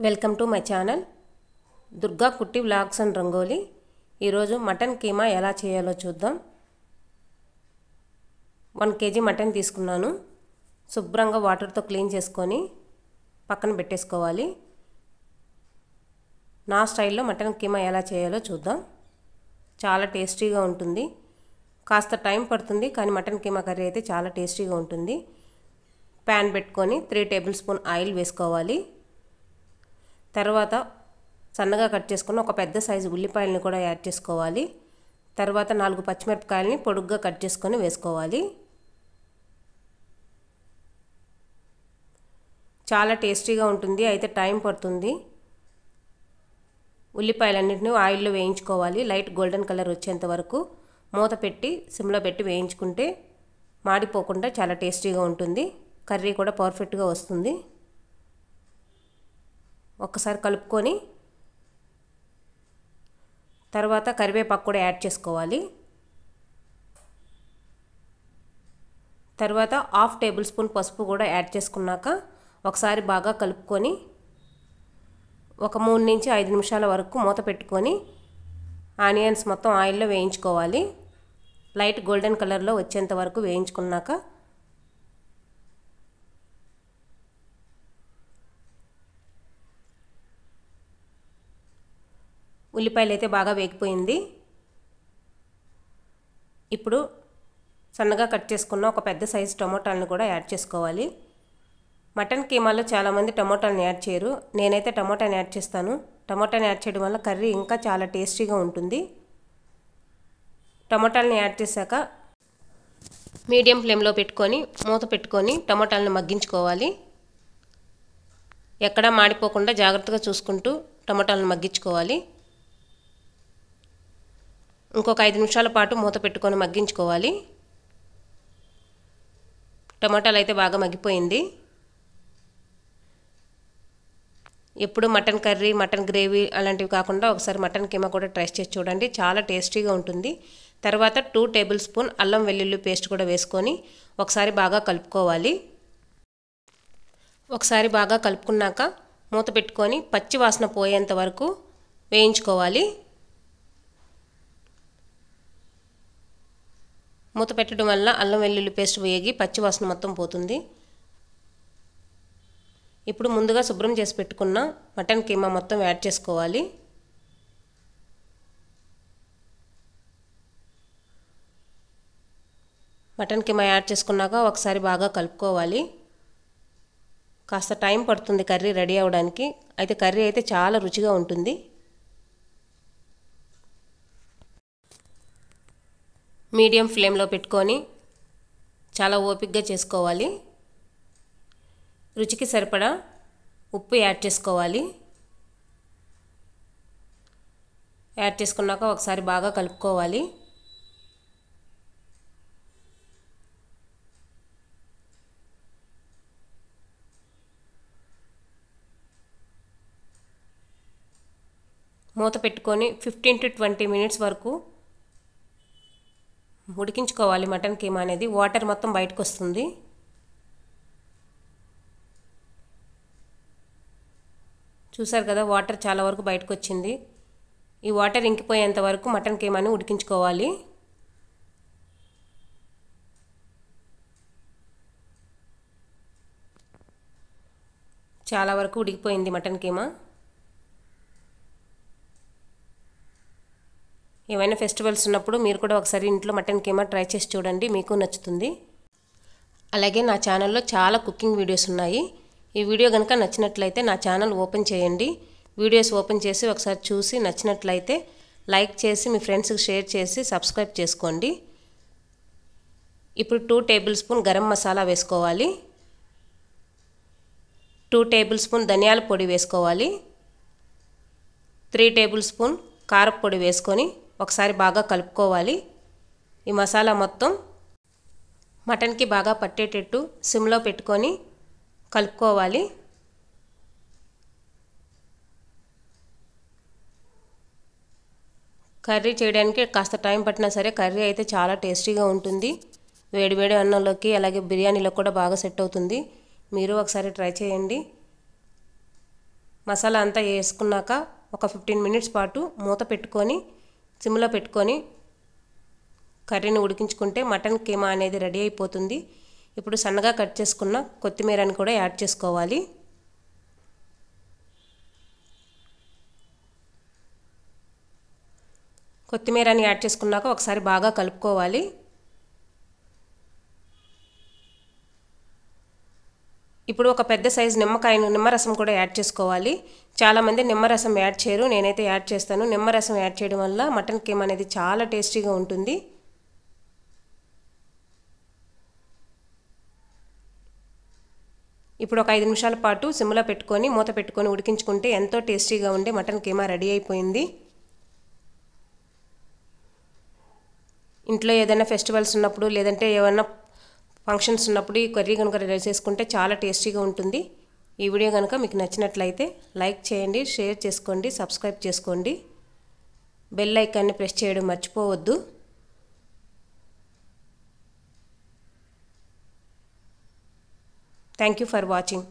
Welcome to my channel Durga కుట్టి vlogs and rangoli. ఈరోజు mutton keema ఎలా చేయాలో చూద్దాం. 1 kg మటన్ తీసుకున్నాను. శుభ్రంగా వాటర్తో క్లీన్ చేసుకొని పక్కన పెట్టేసుకోవాలి. నా స్టైల్లో మటన్ కీమా ఎలా చేయాలో చూద్దాం. చాలా టేస్టీగా ఉంటుంది. కాస్త టైం పడుతుంది కానీ మటన్ కీమా కర్రీ అయితే చాలా టేస్టీగా ఉంటుంది. ప్యాన్ పెట్టుకొని 3 టేబుల్ స్పూన్ ఆయిల్ వేసుకోవాలి. తర్వాత సన్నగా కట్ చేసుకున్న ఒక పెద్ద సైజు ఉల్లిపాయలను కూడా యాడ్ చేసుకోవాలి. తర్వాత 4 పచ్చిమిరపకాయలని పొడుగ్గా కట్ చేసుకొని వేసుకోవాలి. చాలా టేస్టీగా ఉంటుంది, అయితే టైం పడుతుంది. ఉల్లిపాయలన్నింటినీ ఆయిల్లో వేయించుకోవాలి. లైట్ గోల్డెన్ కలర్ వచ్చేంత వరకు మూత పెట్టి సిమ్లో పెట్టి వేయించుకుంటే మాడిపోకుండా చాలా టేస్టీగా ఉంటుంది. కర్రీ కూడా పర్ఫెక్ట్గా వస్తుంది. ఒక్కసారి కలుపుకొని తర్వాత కరివేపాకు కూడా యాడ్ చేసుకోవాలి. తర్వాత 1/2 టేబుల్ స్పూన్ పసుపు కూడా యాడ్ చేసుకున్నాక ఒకసారి బాగా కలుపుకొని ఒక 3 నుంచి 5 నిమిషాల వరకు మూత పెట్టుకొని ఆనియన్స్ మొత్తం ఆయిల్లో వేయించుకోవాలి. లైట్ గోల్డెన్ కలర్లో వచ్చేంత వరకు వేయించుకున్నాక ఉల్లిపాయలు అయితే బాగా వేగిపోయింది. ఇప్పుడు సన్నగా కట్ చేసుకున్న ఒక పెద్ద సైజు టమోటాలను కూడా యాడ్ చేసుకోవాలి. మటన్ కీమాలో చాలామంది టమోటాలను యాడ్ చేయరు, నేనైతే టమోటాని యాడ్ చేస్తాను. టమోటాని యాడ్ చేయడం వల్ల కర్రీ ఇంకా చాలా టేస్టీగా ఉంటుంది. టమోటాలని యాడ్ చేశాక మీడియం ఫ్లేమ్లో పెట్టుకొని మూత పెట్టుకొని టమోటాలను మగ్గించుకోవాలి. ఎక్కడా మాడిపోకుండా జాగ్రత్తగా చూసుకుంటూ టమోటాలను మగ్గించుకోవాలి. ఇంకొక 5 నిమిషాల పాటు మూత పెట్టుకొని మగ్గించుకోవాలి. టమాటాలు అయితే బాగా మగ్గిపోయింది. ఎప్పుడు మటన్ కర్రీ, మటన్ గ్రేవీ అలాంటివి కాకుండా ఒకసారి మటన్ కీమా కూడా ట్రై చేసి చూడండి, చాలా టేస్టీగా ఉంటుంది. తర్వాత 2 టేబుల్ స్పూన్ అల్లం వెల్లుల్లి పేస్ట్ కూడా వేసుకొని ఒకసారి బాగా కలుపుకోవాలి. ఒకసారి బాగా కలుపుకున్నాక మూత పెట్టుకొని పచ్చి వాసన పోయేంత వరకు వేయించుకోవాలి. మూత పెట్టడం వల్ల అల్లం వెల్లుల్లి పేస్ట్ వేగి పచ్చి వాసన మొత్తం పోతుంది. ఇప్పుడు ముందుగా శుభ్రం చేసి పెట్టుకున్న మటన్ కీమా మొత్తం యాడ్ చేసుకోవాలి. మటన్ కీమా యాడ్ చేసుకున్నాక ఒకసారి బాగా కలుపుకోవాలి. కాస్త టైం పడుతుంది కర్రీ రెడీ అవ్వడానికి, అయితే కర్రీ అయితే చాలా రుచిగా ఉంటుంది. మీడియం ఫ్లేమ్లో పెట్టుకొని చాలా ఓపికగా చేసుకోవాలి. రుచికి సరిపడా ఉప్పు యాడ్ చేసుకోవాలి. యాడ్ చేసుకున్నాక ఒకసారి బాగా కలుపుకోవాలి. మూత పెట్టుకొని 15 to 20 మినిట్స్ వరకు ఉడికించుకోవాలి. మటన్ కీమా అనేది వాటర్ మొత్తం బయటకు వస్తుంది. చూసారు కదా, వాటర్ చాలా వరకు బయటకు వచ్చింది. ఈ వాటర్ ఇంకిపోయేంత వరకు మటన్ కీమాని ఉడికించుకోవాలి. చాలా వరకు ఉడికిపోయింది మటన్ కీమా. ఏమైనా ఫెస్టివల్స్ ఉన్నప్పుడు మీరు కూడా ఒకసారి ఇంట్లో మటన్ కీమా ట్రై చేసి చూడండి, మీకు నచ్చుతుంది. అలాగే నా ఛానల్లో చాలా కుకింగ్ వీడియోస్ ఉన్నాయి. ఈ వీడియో కనుక నచ్చినట్లయితే నా ఛానల్ ఓపెన్ చేయండి. వీడియోస్ ఓపెన్ చేసి ఒకసారి చూసి నచ్చినట్లయితే లైక్ చేసి మీ ఫ్రెండ్స్కి షేర్ చేసి సబ్స్క్రైబ్ చేసుకోండి. ఇప్పుడు 2 టేబుల్ స్పూన్ గరం మసాలా వేసుకోవాలి. 2 టేబుల్ స్పూన్ ధనియాల పొడి వేసుకోవాలి. 3 టేబుల్ స్పూన్ కారపొడి వేసుకొని ఒకసారి బాగా కలుపుకోవాలి. ఈ మసాలా మొత్తం మటన్కి బాగా పట్టేటట్టు సిమ్లో పెట్టుకొని కలుపుకోవాలి. కర్రీ చేయడానికి కాస్త టైం పట్టినా సరే కర్రీ అయితే చాలా టేస్టీగా ఉంటుంది. వేడివేడి అన్నంలోకి అలాగే బిర్యానీలో కూడా బాగా సెట్ అవుతుంది. మీరు ఒకసారి ట్రై చేయండి. మసాలా అంతా వేసుకున్నాక ఒక 15 మినిట్స్ పాటు మూత పెట్టుకొని సిమ్లో పెట్టుకొని కర్రీని ఉడికించుకుంటే మటన్ కీమా అనేది రెడీ అయిపోతుంది. ఇప్పుడు సన్నగా కట్ చేసుకున్న కొత్తిమీరని కూడా యాడ్ చేసుకోవాలి. కొత్తిమీరని యాడ్ చేసుకున్నాక ఒకసారి బాగా కలుపుకోవాలి. ఇప్పుడు ఒక పెద్ద సైజు నిమ్మరసం కూడా యాడ్ చేసుకోవాలి. చాలామంది నిమ్మరసం యాడ్ చేయరు, నేనైతే యాడ్ చేస్తాను. నిమ్మరసం యాడ్ చేయడం వల్ల మటన్ కీమా అనేది చాలా టేస్టీగా ఉంటుంది. ఇప్పుడు ఒక 5 నిమిషాల పాటు సిమ్లో పెట్టుకొని మూత పెట్టుకొని ఉడికించుకుంటే ఎంతో టేస్టీగా ఉండే మటన్ కీమా రెడీ అయిపోయింది. ఇంట్లో ఏదైనా ఫెస్టివల్స్ ఉన్నప్పుడు లేదంటే ఏమైనా ఫంక్షన్స్ ఉన్నప్పుడు ఈ కర్రీ కనుక రెడీ చేసుకుంటే చాలా టేస్టీగా ఉంటుంది. ఈ వీడియో కనుక మీకు నచ్చినట్లయితే లైక్ చేయండి, షేర్ చేసుకోండి, సబ్స్క్రైబ్ చేసుకోండి. బెల్ ఐకాన్ని ప్రెస్ చేయడం మర్చిపోవద్దు. Thank you for watching.